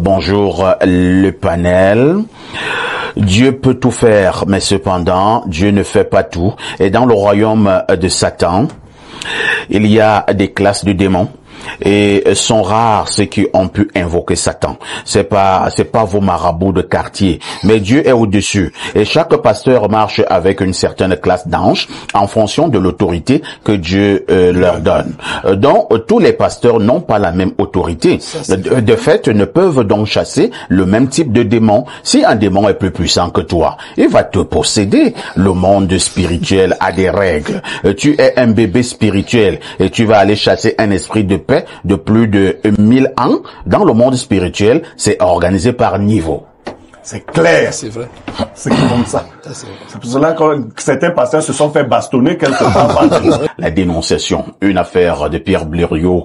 Bonjour le panel. Dieu peut tout faire, mais cependant, Dieu ne fait pas tout. Et dans le royaume de Satan, il y a des classes de démons. Et sont rares ceux qui ont pu invoquer Satan. C'est pas vos marabouts de quartier, mais Dieu est au-dessus. Et chaque pasteur marche avec une certaine classe d'anges en fonction de l'autorité que Dieu leur donne. Donc tous les pasteurs n'ont pas la même autorité. De fait, ne peuvent donc chasser le même type de démon. Si un démon est plus puissant que toi, il va te posséder. Le monde spirituel a des règles. Tu es un bébé spirituel et tu vas aller chasser un esprit de paix de plus de 1000 ans. Dans le monde spirituel, c'est organisé par niveau. C'est clair. C'est vrai. C'est comme ça. C'est pour cela que certains pasteurs se sont fait bastonner quelque part. La dénonciation, une affaire de Pierre Blériot,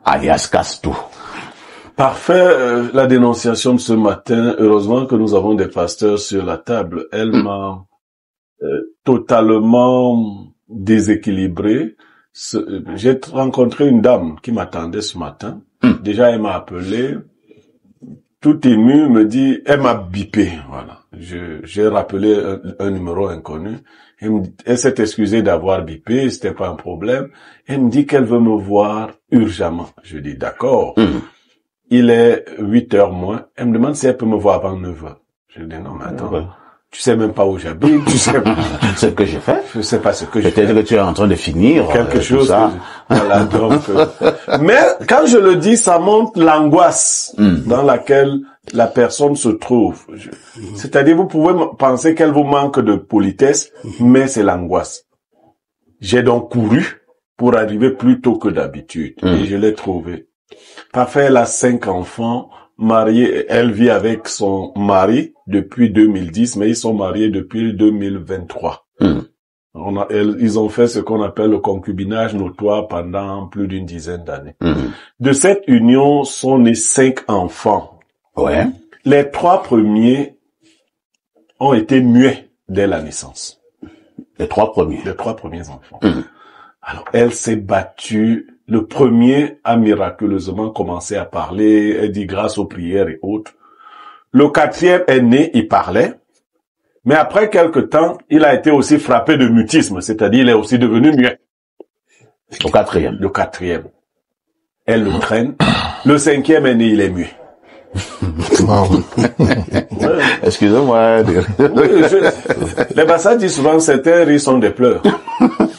alias Castou. Parfait, la dénonciation de ce matin. Heureusement que nous avons des pasteurs sur la table. Elle m'a totalement déséquilibré. J'ai rencontré une dame qui m'attendait ce matin. Déjà, elle m'a appelé, tout émue, me dit, elle m'a bipé, voilà. J'ai rappelé un numéro inconnu. Elle s'est excusée d'avoir bipé, c'était pas un problème. Elle me dit qu'elle veut me voir urgemment. Je dis, d'accord. Il est 8h moins. Elle me demande si elle peut me voir avant 9h. Je dis, non, mais attends. Tu sais même pas où j'habite, tu sais pas ce que j'ai fait. Je sais pas ce que j'ai fait. Peut-être que tu es en train de finir. Quelque chose. Ça. Voilà, donc, mais quand je le dis, ça montre l'angoisse dans laquelle la personne se trouve. C'est-à-dire, vous pouvez penser qu'elle vous manque de politesse, mais c'est l'angoisse. J'ai donc couru pour arriver plus tôt que d'habitude. Et je l'ai trouvé. Parfait, elle a 5 enfants. Mariée, elle vit avec son mari depuis 2010, mais ils sont mariés depuis 2023. Ils ont fait ce qu'on appelle le concubinage notoire pendant plus d'une dizaine d'années. De cette union sont nés 5 enfants. Ouais. Les 3 premiers ont été muets dès la naissance. Les 3 premiers. Les 3 premiers enfants. Alors, elle s'est battue. Le premier a miraculeusement commencé à parler, elle dit grâce aux prières et autres. Le 4e est né, il parlait. Mais après quelque temps, il a été aussi frappé de mutisme, c'est-à-dire il est aussi devenu muet. Le 4e. Le 4e. Elle le traîne. Le 5e est né, il est muet. Excusez-moi. Les Bassas disent souvent certains rires sont des pleurs.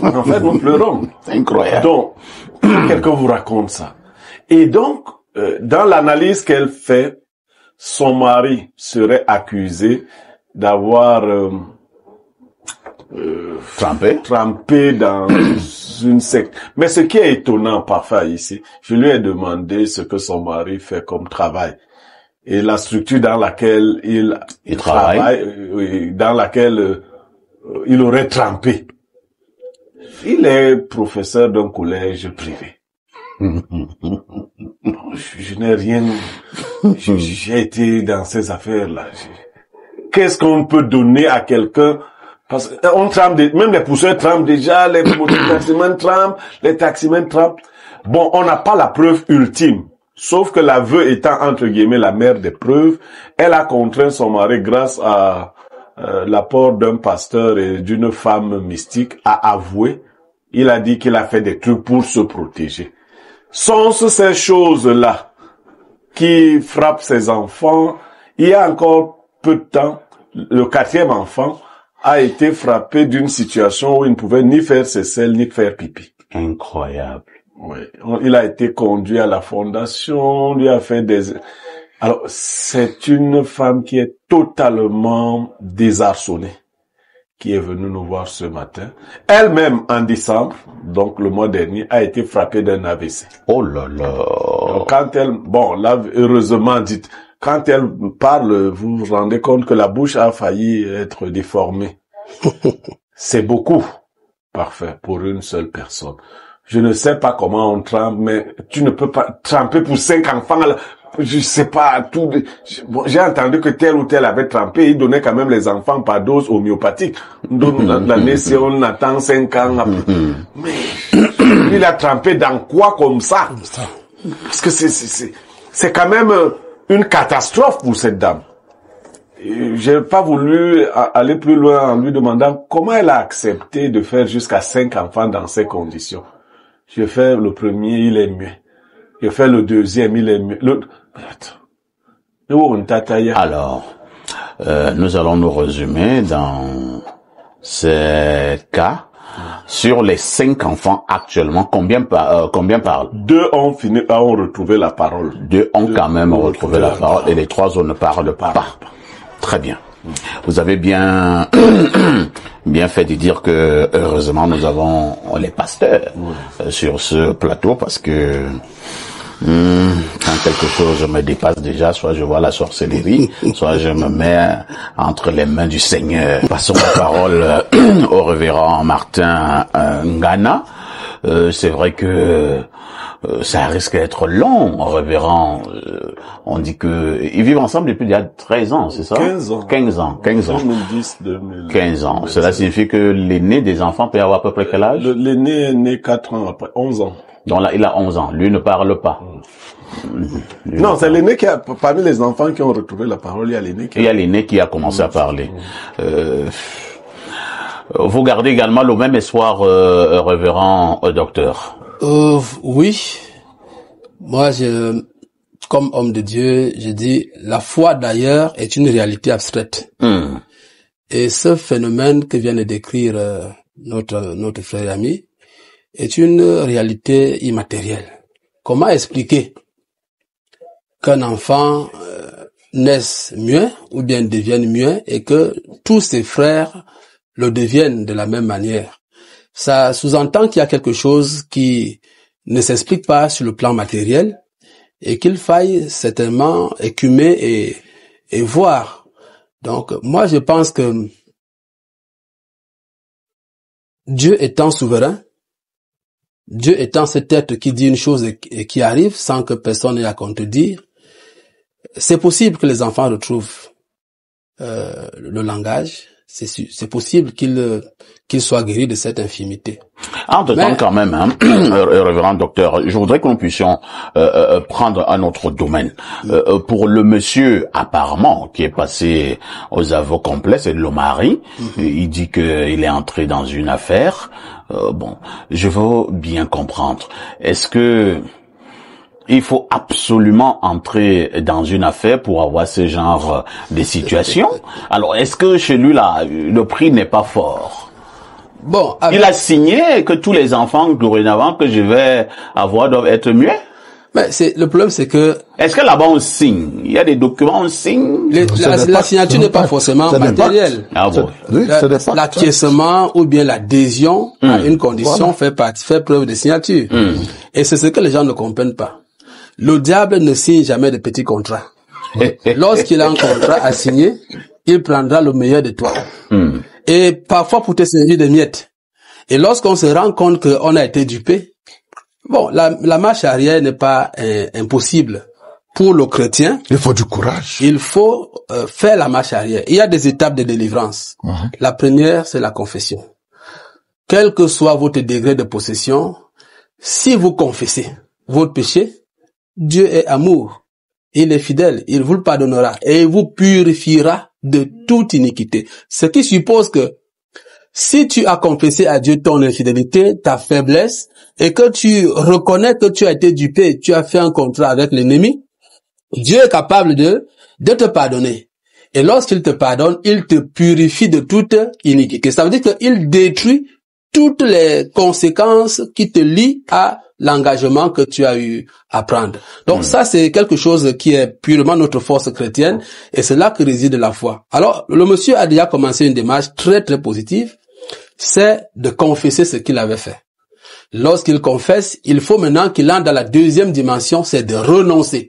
En fait, nous pleurons. C'est incroyable. Donc, quelqu'un vous raconte ça. Et donc, dans l'analyse qu'elle fait, son mari serait accusé d'avoir trempé dans une secte. Mais ce qui est étonnant parfois ici, je lui ai demandé ce que son mari fait comme travail. Et la structure dans laquelle il travaille, dans laquelle il aurait trempé. Il est professeur d'un collège privé. Je n'ai rien... J'ai été dans ces affaires-là. Qu'est-ce qu'on peut donner à quelqu'un? Parce qu'on trempe, même les pousseurs trempent déjà, les taximens trempent, les taximens trempent. Bon, on n'a pas la preuve ultime. Sauf que l'aveu étant, entre guillemets, la mère des preuves, elle a contraint son mari grâce à l'apport d'un pasteur et d'une femme mystique à avouer. Il a dit qu'il a fait des trucs pour se protéger. Sont-ce ces choses-là qui frappent ses enfants? Il y a encore peu de temps, le 4e enfant a été frappé d'une situation où il ne pouvait ni faire ses selles, ni faire pipi. Incroyable. Oui. Il a été conduit à la fondation, lui a fait des... Alors, c'est une femme qui est totalement désarçonnée, qui est venue nous voir ce matin. Elle-même, en décembre, donc le mois dernier, a été frappée d'un AVC. Oh là là. Donc, quand elle, bon, là, heureusement, dites, quand elle parle, vous vous rendez compte que la bouche a failli être déformée. C'est beaucoup. Parfait. Pour une seule personne. Je ne sais pas comment on trempe, mais tu ne peux pas tremper pour 5 enfants. Je sais pas, tout. Bon, j'ai entendu que tel ou tel avait trempé. Il donnait quand même les enfants par dose homéopathique. L'année, si on attend 5 ans. Mais il a trempé dans quoi comme ça? Parce que c'est quand même une catastrophe pour cette dame. J'ai pas voulu aller plus loin en lui demandant comment elle a accepté de faire jusqu'à 5 enfants dans ces conditions. J'ai fait le premier, il est mieux. J'ai fait le deuxième, il est mieux. Alors, nous allons nous résumer dans ces cas. Sur les 5 enfants actuellement, combien parlent? 2 ont retrouvé la parole. 2 ont quand même retrouvé la parole et les 3 autres ne parlent pas. Très bien. Vous avez bien fait de dire que heureusement nous avons les pasteurs sur ce plateau parce que quand quelque chose me dépasse déjà, soit je vois la sorcellerie, soit je me mets entre les mains du Seigneur. Passons la parole au révérend Martin Ngana. C'est vrai que ça risque d'être long, révérend. On dit que ils vivent ensemble depuis il y a 13 ans, c'est ça? 15 ans. 15 ans. 2010, 2000. 15 ans. Cela signifie que l'aîné des enfants peut avoir à peu près quel âge? L'aîné est né 4 ans après, 11 ans. Donc là, il a 11 ans. Lui ne parle pas. Non, c'est l'aîné qui a, parmi les enfants qui ont retrouvé la parole, il y a l'aîné qui a... Il y a l'aîné qui a commencé à parler. Vous gardez également le même espoir, révérend docteur? Oui. Moi, comme homme de Dieu, je dis, la foi d'ailleurs est une réalité abstraite. Et ce phénomène que vient de décrire notre frère et ami est une réalité immatérielle. Comment expliquer qu'un enfant naisse muet ou bien devienne muet et que tous ses frères le deviennent de la même manière? Ça sous-entend qu'il y a quelque chose qui ne s'explique pas sur le plan matériel et qu'il faille certainement écumer et voir. Donc, moi, je pense que Dieu étant souverain, Dieu étant cet être qui dit une chose et qui arrive sans que personne n'ait à contredire, c'est possible que les enfants retrouvent le langage. C'est possible qu'ils soient guéris de cette infirmité. Entre-temps, quand même, révérend docteur, je voudrais que nous puissions prendre un autre domaine. Pour le monsieur, apparemment, qui est passé aux aveux complets, c'est le mari. Il dit qu'il est entré dans une affaire. Bon, je veux bien comprendre. Est-ce que il faut absolument entrer dans une affaire pour avoir ce genre de situation? Alors, est-ce que chez lui, là, le prix n'est pas fort? Bon, il a signé que tous les enfants dorénavant que je vais avoir doivent être muets? Mais le problème, c'est que... Est-ce que là-bas on signe? Il y a des documents, on signe? La signature n'est pas forcément matérielle. Ah bon? L'acquiescement ou bien l'adhésion à une condition fait preuve de signature. Et c'est ce que les gens ne comprennent pas. Le diable ne signe jamais de petits contrats. Lorsqu'il a un contrat à signer, il prendra le meilleur de toi. Et parfois pour te servir de miettes. Et lorsqu'on se rend compte qu'on a été dupé, bon, la marche arrière n'est pas impossible. Pour le chrétien, il faut du courage. Il faut faire la marche arrière. Il y a des étapes de délivrance. La première, c'est la confession. Quel que soit votre degré de possession, si vous confessez votre péché, Dieu est amour. Il est fidèle. Il vous le pardonnera et il vous purifiera de toute iniquité. Ce qui suppose que si tu as confessé à Dieu ton infidélité, ta faiblesse, et que tu reconnais que tu as été dupé, tu as fait un contrat avec l'ennemi, Dieu est capable de te pardonner. Et lorsqu'il te pardonne, il te purifie de toute iniquité. Ça veut dire qu'il détruit toutes les conséquences qui te lient à l'engagement que tu as eu à prendre. Donc ça, c'est quelque chose qui est purement notre force chrétienne et c'est là que réside la foi. Alors, le monsieur a déjà commencé une démarche très très positive, c'est de confesser ce qu'il avait fait. Lorsqu'il confesse, il faut maintenant qu'il entre dans la deuxième dimension, c'est de renoncer.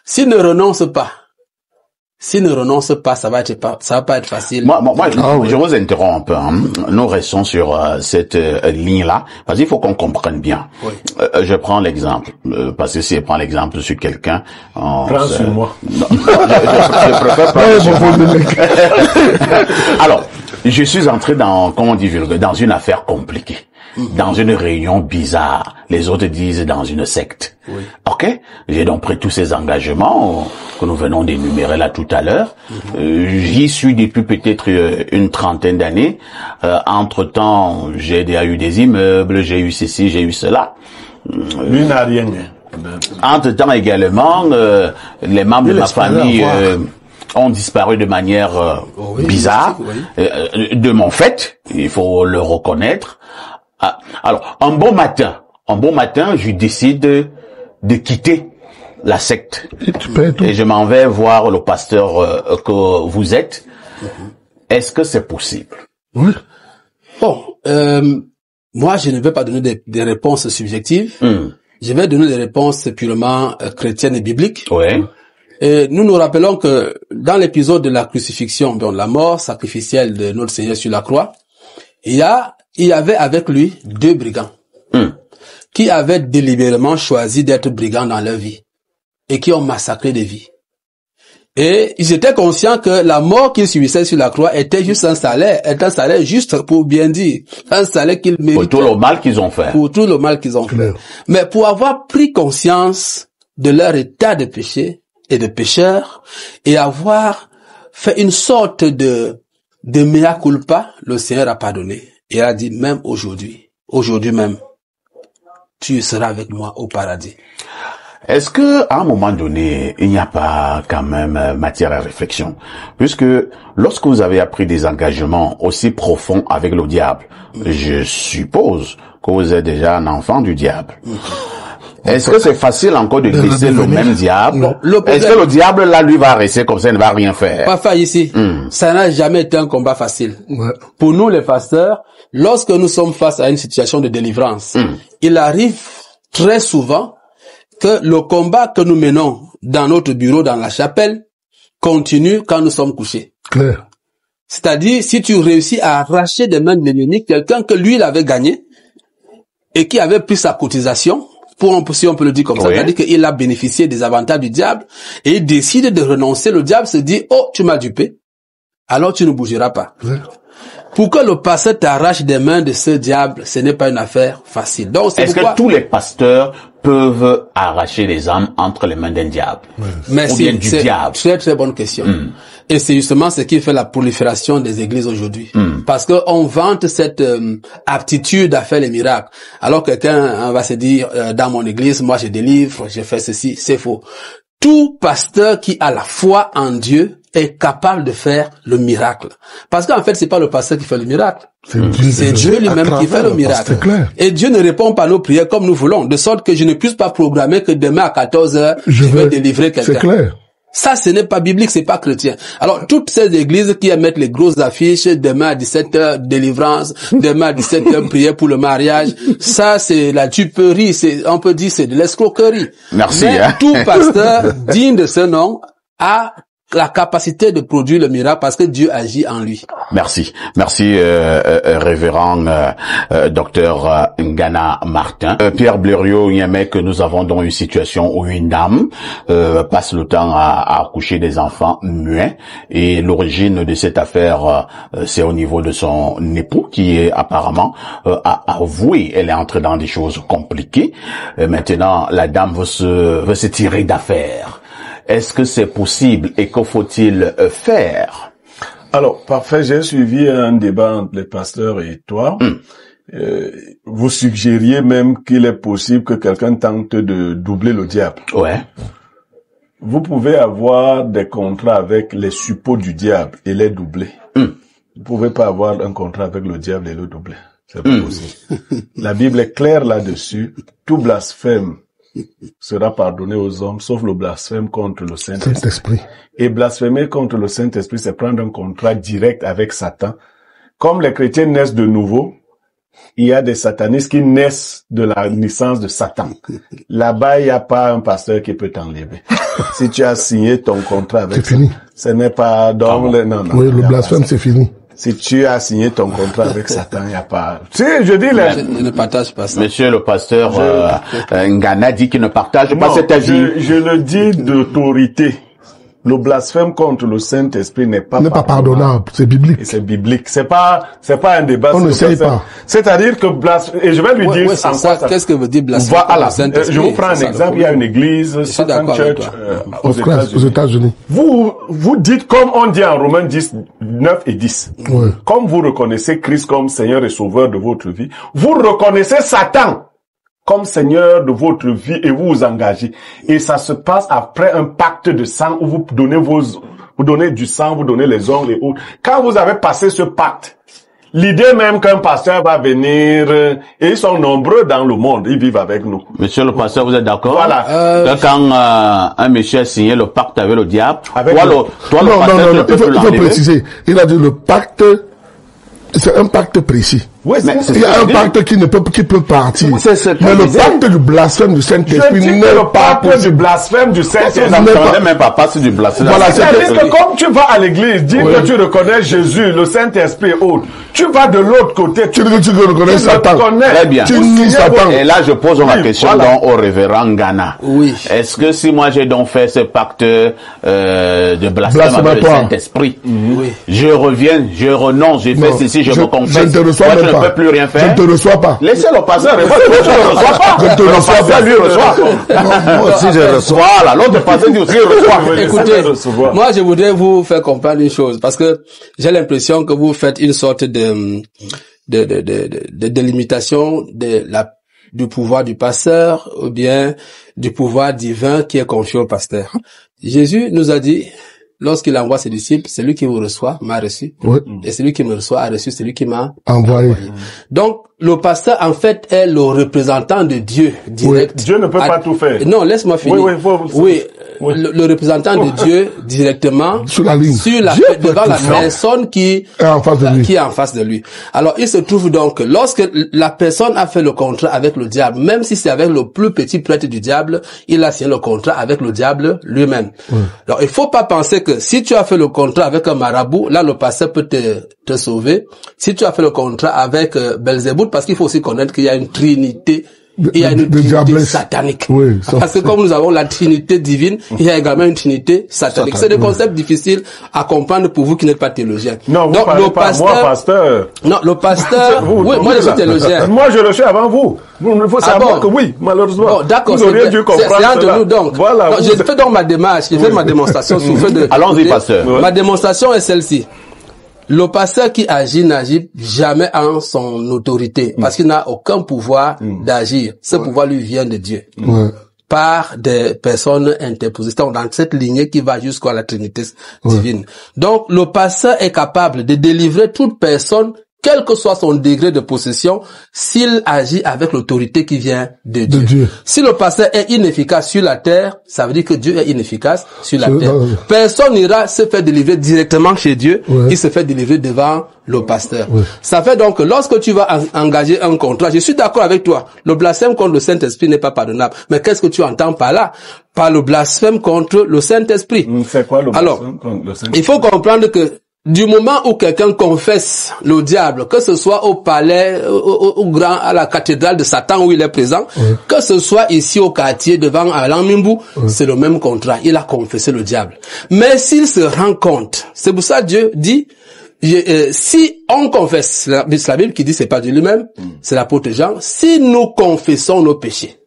S'il ne renonce pas, ça va pas être facile. Moi, je vous interromps un peu. Nous restons sur cette ligne-là, parce qu'il faut qu'on comprenne bien. Oui. Je prends l'exemple, parce que si je prends l'exemple sur quelqu'un... Prends sur moi. Non, je préfère prendre sur moi. Alors, je suis entré dans une affaire compliquée. dans une réunion bizarre. Les autres disent dans une secte. Oui. Ok, j'ai donc pris tous ces engagements que nous venons d'énumérer là tout à l'heure. J'y suis depuis peut-être une trentaine d'années. Entre-temps, j'ai déjà eu des immeubles, j'ai eu ceci, j'ai eu cela. Lui n'a rien. Entre-temps également, les membres de ma famille ont disparu de manière bizarre, de mon fait, il faut le reconnaître. Alors, un bon matin, je décide de quitter la secte. Et je m'en vais voir le pasteur que vous êtes. Est-ce que c'est possible? Oui. Bon, moi, je ne vais pas donner des réponses subjectives. Je vais donner des réponses purement chrétiennes et bibliques. Ouais. Et nous nous rappelons que dans l'épisode de la crucifixion, donc la mort sacrificielle de notre Seigneur sur la croix, il y avait avec lui 2 brigands qui avaient délibérément choisi d'être brigands dans leur vie et qui ont massacré des vies. Et ils étaient conscients que la mort qu'ils subissaient sur la croix était juste un salaire juste, pour bien dire, un salaire qu'ils méritaient. Pour tout le mal qu'ils ont fait. Pour tout le mal qu'ils ont fait. Mais pour avoir pris conscience de leur état de péché et de pécheur et avoir fait une sorte de mea culpa, le Seigneur a pardonné. Et a dit, même aujourd'hui même, tu seras avec moi au paradis. Est-ce que, à un moment donné, il n'y a pas quand même matière à réflexion? Puisque lorsque vous avez pris des engagements aussi profonds avec le diable, je suppose que vous êtes déjà un enfant du diable. Est-ce que c'est facile encore de laisser le même diable? Est-ce que le diable, là, lui, va rester comme ça, il ne va rien faire? Pas faire ici. Ça n'a jamais été un combat facile. Pour nous, les pasteurs, lorsque nous sommes face à une situation de délivrance, il arrive très souvent que le combat que nous menons dans notre bureau, dans la chapelle, continue quand nous sommes couchés. Clair. C'est-à-dire, si tu réussis à arracher des mains de l'ennemi quelqu'un que lui, il avait gagné, et qui avait pris sa cotisation, si on peut le dire comme ça, c'est-à-dire qu'il a bénéficié des avantages du diable, et il décide de renoncer, le diable se dit, oh, tu m'as dupé, alors tu ne bougeras pas. Pour que le pasteur t'arrache des mains de ce diable, ce n'est pas une affaire facile. Donc, est-ce que tous les pasteurs peuvent arracher les âmes entre les mains d'un diable? Merci. Ou bien du diable? Très très bonne question. Et c'est justement ce qui fait la prolifération des églises aujourd'hui. Parce que on vante cette aptitude à faire les miracles. Alors quelqu'un va se dire, dans mon église, moi je délivre, je fais ceci, c'est faux. Tout pasteur qui a la foi en Dieu est capable de faire le miracle. Parce qu'en fait, c'est pas le pasteur qui fait le miracle. C'est Dieu lui-même qui fait le miracle. Et Dieu ne répond pas à nos prières comme nous voulons, de sorte que je ne puisse pas programmer que demain à 14h, je vais délivrer quelqu'un. C'est clair. Ça, ce n'est pas biblique, c'est pas chrétien. Alors, toutes ces églises qui mettent les grosses affiches, demain à 17h, délivrance, demain à 17h, prière pour le mariage, ça, c'est la duperie, on peut dire, c'est de l'escroquerie. Merci. Mais tout pasteur digne de ce nom a la capacité de produire le miracle parce que Dieu agit en lui. Merci. Merci, révérend docteur Ngana Martin. Pierre Blériot, il y a un mec que nous avons dans une situation où une dame passe le temps à accoucher des enfants muets. Et l'origine de cette affaire, c'est au niveau de son époux qui est apparemment a avoué. Elle est entrée dans des choses compliquées. Maintenant, la dame veut se tirer d'affaire. Est-ce que c'est possible et que faut-il faire? Alors, parfait, j'ai suivi un débat entre les pasteurs et toi. Vous suggériez même qu'il est possible que quelqu'un tente de doubler le diable. Ouais. Vous pouvez avoir des contrats avec les suppôts du diable et les doubler. Vous pouvez pas avoir un contrat avec le diable et le doubler. C'est pas possible. La Bible est claire là-dessus. Tout blasphème sera pardonné aux hommes, sauf le blasphème contre le Saint-Esprit. Et blasphémer contre le Saint-Esprit, c'est prendre un contrat direct avec Satan. Comme les chrétiens naissent de nouveau, il y a des satanistes qui naissent de la naissance de Satan. Là-bas, il n'y a pas un pasteur qui peut t'enlever. Si tu as signé ton contrat avec Satan, ce n'est pas dans non. Oui, le blasphème, c'est fini. Si tu as signé ton contrat avec Satan, il n'y a pas... Si, je dis... Je ne partage pas ça. Monsieur le pasteur Ngana dit qu'il ne partage pas cet avis. Je le dis d'autorité. Le blasphème contre le Saint-Esprit n'est pas pardonnable. C'est biblique. Et c'est biblique. C'est pas un débat. On ne sait pas. C'est-à-dire que et je vais lui dire en quoi qu'est-ce que veut dire blasphème? Voilà. Je vous prends un exemple. Il y a une église, Satan Church, aux États-Unis. Vous dites comme on dit en Romains 10, 9 et 10. Ouais. Comme vous reconnaissez Christ comme Seigneur et Sauveur de votre vie, vous reconnaissez Satan comme Seigneur de votre vie et vous vous engagez. Et ça se passe après un pacte de sang où vous donnez du sang, vous donnez les ongles et autres. Quand vous avez passé ce pacte, l'idée même qu'un pasteur va venir, et ils sont nombreux dans le monde, ils vivent avec nous. Monsieur le pasteur, vous êtes d'accord? Voilà. Que quand un monsieur a signé le pacte avec le diable, non, il faut préciser. Il a dit le pacte, c'est un pacte précis. Oui, il y a un pacte qui peut partir. Mais le pacte du blasphème du Saint-Esprit n'est pas possible. Le pacte du blasphème du Saint-Esprit n'est même pas passer du blasphème. Voilà, c'est-à-dire que comme tu vas à l'église, dire que tu reconnais Jésus, le Saint-Esprit et autres, tu vas de l'autre côté. Tu reconnais Satan. Très bien. Tu nies Satan. Et là, je pose ma question donc au révérend Ghana. Oui. Est-ce que si moi j'ai donc fait ce pacte de blasphème avec le Saint-Esprit, je reviens, je renonce, j'ai fait ceci, je me confesse, je ne te reçois même je ne peux plus rien faire. Je ne te reçois pas. Laissez le pasteur répondre. Je ne reçois pas. Je ne te reçois pas. Lui reçoit. Moi aussi je reçois. Voilà, l'autre pasteur dit aussi reçoit. Écoutez, moi je voudrais vous faire comprendre une chose, parce que j'ai l'impression que vous faites une sorte de délimitation du pouvoir du pasteur ou bien du pouvoir divin qui est confié au pasteur. Jésus nous a dit, lorsqu'il envoie ses disciples, celui qui vous reçoit m'a reçu. Oui. Et celui qui me reçoit a reçu celui qui m'a envoyé. Donc, le pasteur, en fait, est le représentant de Dieu direct. Oui. Dieu ne peut pas tout faire. Non, laisse-moi finir. Oui. Le représentant de Dieu directement sur la ligne, devant la personne qui est en face de lui. Alors, il se trouve donc que lorsque la personne a fait le contrat avec le diable, même si c'est avec le plus petit prêtre du diable, il a signé le contrat avec le diable lui-même. Alors, il faut pas penser que si tu as fait le contrat avec un marabout, là, le pasteur peut te sauver. Si tu as fait le contrat avec Belzébuth, parce qu'il faut aussi connaître qu'il y a une trinité. Il y a une trinité satanique. Oui, parce que comme nous avons la trinité divine, il y a également une trinité satanique. C'est des concepts difficiles à comprendre pour vous qui n'êtes pas théologien. Non, vous parlez pas moi, pasteur. Non, le pasteur, moi je suis théologien. Moi je le suis avant vous. Il faut savoir que oui, malheureusement. Bon, d'accord, vous auriez dû comprendre c'est entre nous donc. Voilà. Donc, j'ai fait donc ma démarche, j'ai fait ma démonstration sous feu de... Allons-y, pasteur. Ma démonstration est celle-ci. Le pasteur qui agit n'agit jamais en son autorité, parce qu'il n'a aucun pouvoir d'agir. Ce pouvoir lui vient de Dieu, par des personnes interposées. Donc, dans cette lignée qui va jusqu'à la Trinité divine. Donc, le pasteur est capable de délivrer toute personne, quel que soit son degré de possession, s'il agit avec l'autorité qui vient de Dieu. Si le pasteur est inefficace sur la terre, ça veut dire que Dieu est inefficace sur la terre. Personne n'ira se faire délivrer directement chez Dieu, il se fait délivrer devant le pasteur. Ça fait donc que lorsque tu vas engager un contrat, je suis d'accord avec toi, le blasphème contre le Saint-Esprit n'est pas pardonnable. Mais qu'est-ce que tu entends par là? Par le blasphème contre le Saint-Esprit. C'est quoi le blasphème contre le Saint-Esprit? Il faut comprendre que du moment où quelqu'un confesse le diable, que ce soit au palais, à la cathédrale de Satan où il est présent, que ce soit ici au quartier devant Alain Mimbou, c'est le même contrat. Il a confessé le diable. Mais s'il se rend compte, c'est pour ça Dieu dit, si on confesse, c'est la Bible qui dit c'est pas Dieu lui-même, c'est l'apôtre Jean, si nous confessons nos péchés,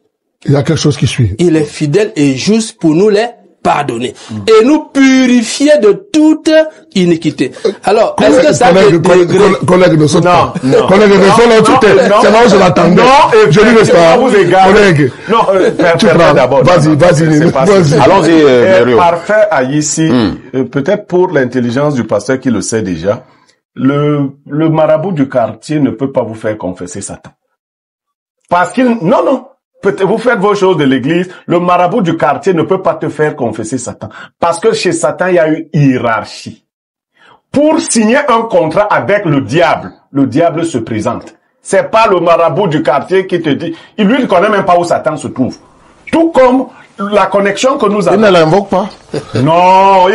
il y a quelque chose qui suit. Il est fidèle et juste pour nous les pardonner et nous purifier de toute iniquité. Alors, est-ce que ça veut dire... Collègue ne saute pas. Collègue ne saute pas. C'est moi, je l'attendais. Non, je lui laisse pas. Collègue. Non, tu prends d'abord. Vas-y. Allons-y, parfait à ici. Peut-être pour l'intelligence du pasteur qui le sait déjà, le marabout du quartier ne peut pas vous faire confesser Satan. Parce qu'il... Non. Vous faites vos choses de l'église, le marabout du quartier ne peut pas te faire confesser Satan. Parce que chez Satan, il y a une hiérarchie. Pour signer un contrat avec le diable se présente. C'est pas le marabout du quartier qui te dit, lui, il ne connaît même pas où Satan se trouve. Tout comme la connexion que nous avons. Il ne l'invoque pas. Non, il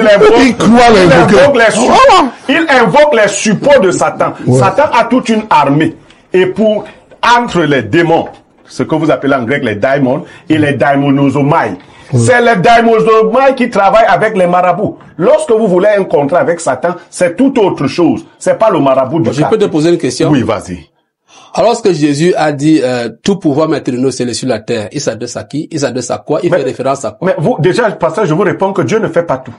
invoque les suppôts de Satan. Satan a toute une armée. Et entre les démons, ce que vous appelez en grec les daimons et les daimonosomai. C'est le daimosomai qui travaille avec les marabouts. Lorsque vous voulez un contrat avec Satan, c'est tout autre chose. C'est pas le marabout du Je peux te poser une question? Oui, vas-y. Alors que Jésus a dit tout pouvoir maintenant au ciel et sur la terre, il s'adresse à qui? Il s'adresse à quoi? Il fait référence à quoi? Mais vous, déjà, pasteur, je vous réponds que Dieu ne fait pas tout.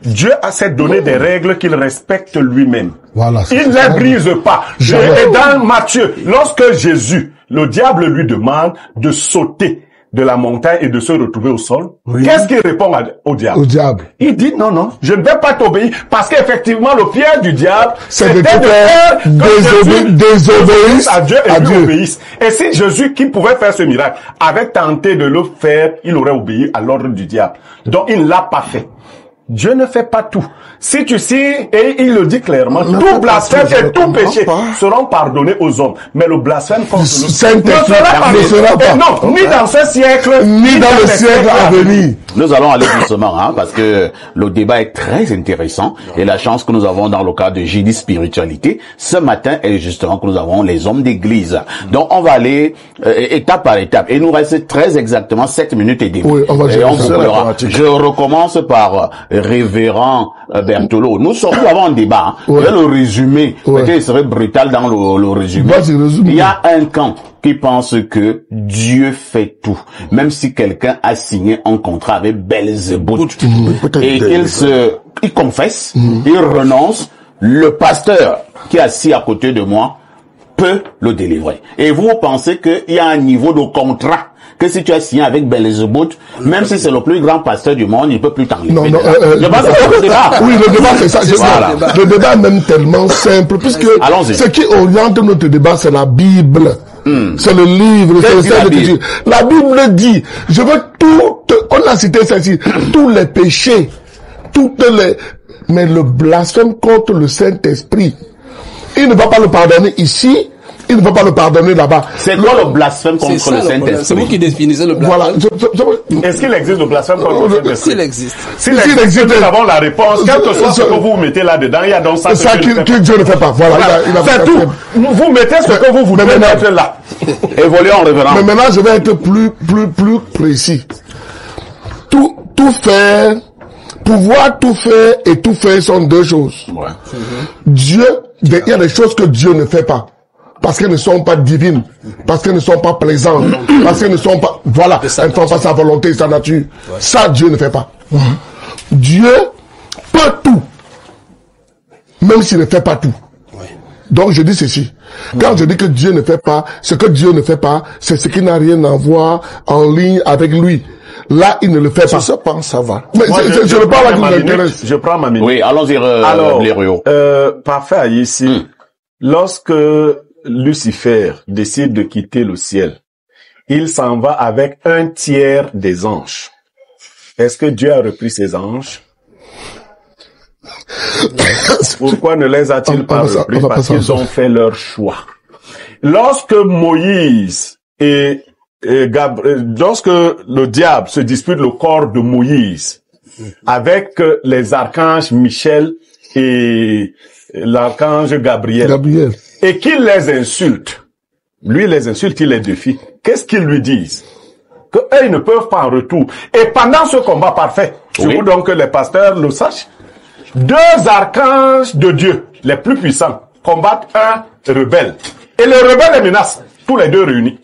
Dieu a s'est donné des règles qu'il respecte lui-même. Voilà. Il ne les brise pas. Et dans Matthieu, lorsque Jésus, le diable lui demande de sauter de la montagne et de se retrouver au sol, qu'est-ce qu'il répond au diable? Au diable. Il dit non, je ne vais pas t'obéir parce qu'effectivement le piège du diable, C'est de c'était de faire que désobéisse à Dieu et à lui Dieu. obéisse. Et si Jésus, qui pouvait faire ce miracle, avait tenté de le faire, il aurait obéi à l'ordre du diable. Donc il ne l'a pas fait. Dieu ne fait pas tout. Si tu sais, et il le dit clairement, tout blasphème et tout péché seront pardonnés aux hommes. Mais le blasphème contre le Saint-Esprit ne sera pas. Non, ni dans ce siècle, ni dans le siècle à venir. Nous allons aller doucement, parce que le débat est très intéressant et la chance que nous avons dans le cadre de J.D. Spiritualité ce matin est justement que nous avons les hommes d'église. Donc on va aller étape par étape et il nous reste très exactement 7 minutes et demie. Oui, on va Je recommence par révérend Berthelot. Nous avons un débat. Je vais le résumer. Peut-être il serait brutal dans le résumé. Il y a un camp qui pense que Dieu fait tout. Même si quelqu'un a signé un contrat avec Belzébuth et il confesse, il renonce, le pasteur qui est assis à côté de moi peut le délivrer. Et vous pensez qu'il y a un niveau de contrat que si tu as signé avec Belzébuth, même si c'est le plus grand pasteur du monde, il peut plus t'enlever. Non, je pense que c'est le débat. Oui, le débat, c'est ça. Voilà. Le débat est même tellement simple, puisque ce qui oriente notre débat, c'est la Bible. C'est le livre, c'est le Bible. La Bible dit, je veux on a cité ça ici, tous les péchés, mais le blasphème contre le Saint-Esprit, il ne va pas le pardonner ici, il ne va pas le pardonner là-bas. C'est quoi le blasphème contre le Saint-Esprit? C'est vous qui définissez le blasphème. Voilà. Est-ce qu'il existe le blasphème contre le Saint-Esprit? S'il existe. S'il existe, nous avons la réponse. Quel que soit ce que vous mettez là-dedans, il y a donc ça que Dieu ne fait pas. Voilà. C'est tout. Vous mettez ce que vous voulez mettre là. Évoluons en révérend. Mais maintenant, je vais être plus précis. Tout faire, pouvoir tout faire et tout faire sont deux choses. Ouais. Dieu, il y a des choses que Dieu ne fait pas. Parce qu'elles ne sont pas divines, parce qu'elles ne sont pas plaisantes, parce qu'elles ne sont pas, voilà, elles ne font pas sa volonté et sa nature. Ouais. Ça, Dieu ne fait pas. Dieu peut tout, même s'il ne fait pas tout. Ouais. Donc je dis ceci. Quand je dis que Dieu ne fait pas, ce que Dieu ne fait pas, c'est ce qui n'a rien à voir en ligne avec lui. Là, il ne le fait pas. Je pense ça va. Mais je ne parle pas qui m'intéresse. Je prends ma minute. Oui, allons-y, Blériot. Parfait, ici. Lorsque Lucifer décide de quitter le ciel, il s'en va avec 1/3 des anges. Est-ce que Dieu a repris ses anges? Pourquoi ne les a-t-il pas repris? Parce qu'ils ont fait leur choix. Lorsque Moïse lorsque le diable se dispute le corps de Moïse avec les archanges Michel et l'archange Gabriel. Et qu'il les insulte. Lui, les insulte, il les défie. Qu'est-ce qu'ils lui disent? Que eux, ils ne peuvent pas en retour. Et pendant ce combat parfait, je veux donc que les pasteurs le sachent, 2 archanges de Dieu, les plus puissants, combattent un rebelle. Et le rebelle les menace, tous les deux réunis.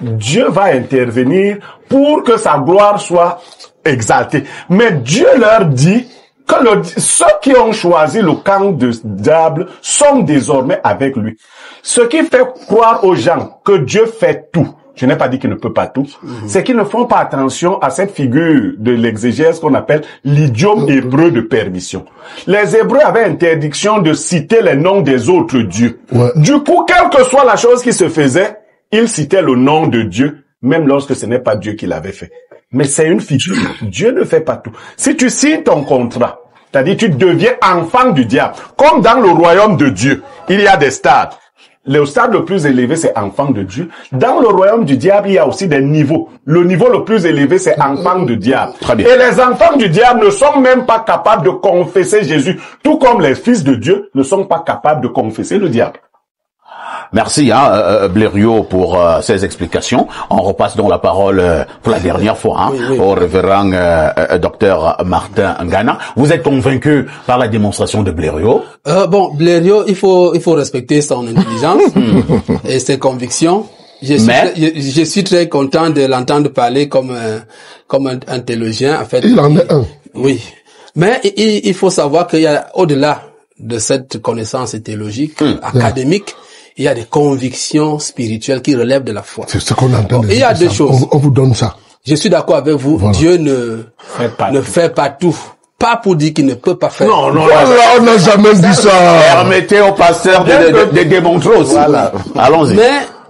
Dieu va intervenir pour que sa gloire soit exaltée. Mais Dieu leur dit que ceux qui ont choisi le camp de diable sont désormais avec lui. Ce qui fait croire aux gens que Dieu fait tout, je n'ai pas dit qu'il ne peut pas tout, c'est qu'ils ne font pas attention à cette figure de l'exégèse qu'on appelle l'idiome hébreu de permission. Les Hébreux avaient interdiction de citer les noms des autres dieux. Ouais. Du coup, quelle que soit la chose qui se faisait, ils citaient le nom de Dieu, même lorsque ce n'est pas Dieu qui l'avait fait. Mais c'est une figure. Dieu ne fait pas tout. Si tu signes ton contrat, c'est-à-dire tu deviens enfant du diable, comme dans le royaume de Dieu, il y a des stades. Le stade le plus élevé, c'est enfant de Dieu. Dans le royaume du diable, il y a aussi des niveaux. Le niveau le plus élevé, c'est enfant de diable. Et les enfants du diable ne sont même pas capables de confesser Jésus, tout comme les fils de Dieu ne sont pas capables de confesser le diable. Merci Blériot pour ces explications. On repasse donc la parole pour la dernière fois au révérend docteur Martin Ngana. Vous êtes convaincu par la démonstration de Blériot? Bon, Blériot, il faut respecter son intelligence et ses convictions. Je suis très content de l'entendre parler comme un théologien. En fait, il en est un. Oui, mais il faut savoir qu'il y a au-delà de cette connaissance théologique, académique, il y a des convictions spirituelles qui relèvent de la foi. C'est ce qu'on entend. Il y a deux choses. On vous donne ça. Je suis d'accord avec vous. Voilà. Dieu ne fait pas tout. Pas pour dire qu'il ne peut pas faire. Non, on n'a jamais dit ça. Permettez au pasteur de démontrer aussi. Voilà. Allons-y. Mais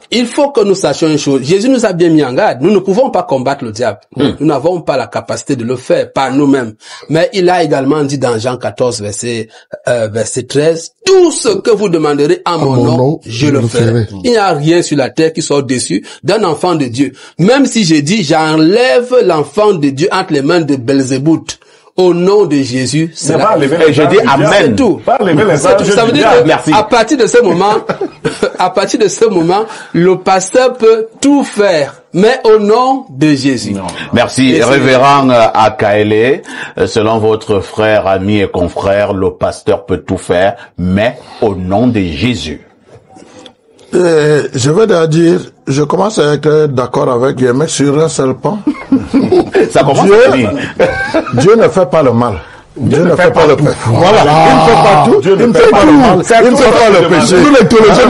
il faut que nous sachions une chose. Jésus nous a bien mis en garde. Nous ne pouvons pas combattre le diable. Nous n'avons pas la capacité de le faire par nous-mêmes. Mais il a également dit dans Jean 14, verset 13, tout ce que vous demanderez en mon nom, je le ferai. Il n'y a rien sur la terre qui soit au-dessus d'un enfant de Dieu. Même si j'ai dit, j'enlève l'enfant de Dieu entre les mains de Belzébuth. Au nom de Jésus, c'est et je dis amen. C'est tout. Ça veut dire que, à partir de ce moment, le pasteur peut tout faire, mais au nom de Jésus. Non. Merci, révérend Akaele. Selon votre frère, ami et confrère, le pasteur peut tout faire, mais au nom de Jésus. Je vais dire, je commence à être d'accord avec Yémé sur un seul point. Ça commence Dieu ne fait pas le mal. Dieu ne fait pas le péché. Voilà. Il ne fait pas tout. Dieu ne fait pas le mal. Il ne fait pas le péché. Tous les théologiens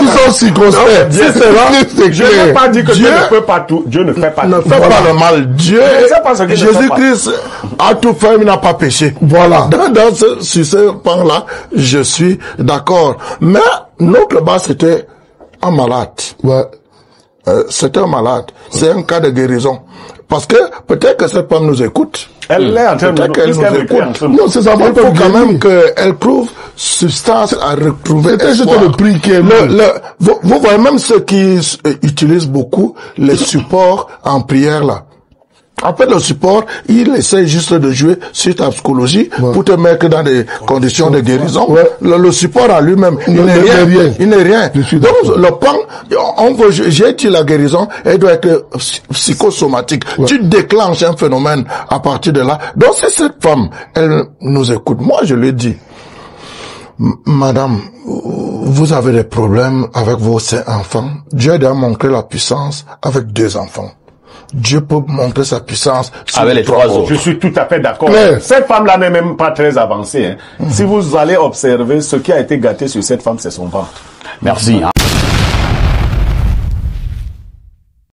nous sont circonspects. Dieu n'a pas dit que Dieu ne fait pas tout. Dieu ne fait pas tout. Ne fait pas le mal. Dieu, Jésus-Christ a tout fait, il n'a pas péché. Voilà. Sur ce point-là, je suis d'accord. Mais notre base, c'était un malade. Ouais. C'est un malade. C'est un cas de guérison. Parce que peut-être que cette femme nous écoute. Elle est en train de nous écoute. Non, c'est ça. Il faut quand même qu'elle trouve substance à retrouver. C'était le prix qui est vous voyez même ceux qui utilisent beaucoup les supports en prière là. En fait, le support, il essaie juste de jouer sur ta psychologie pour te mettre dans des conditions de guérison. Le support à lui-même, il n'est rien. Il n'est rien. Donc, le pan, j'ai dit la guérison, elle doit être psychosomatique. Tu déclenches un phénomène à partir de là. Donc, c'est cette femme, elle nous écoute. Moi, je lui dis, madame, vous avez des problèmes avec vos 5 enfants. Dieu a montré la puissance avec 2 enfants. Dieu peut montrer sa puissance avec les 3 autres. Je suis tout à fait d'accord. Cette femme-là n'est même pas très avancée. Si vous allez observer, ce qui a été gâté sur cette femme, c'est son ventre. Merci.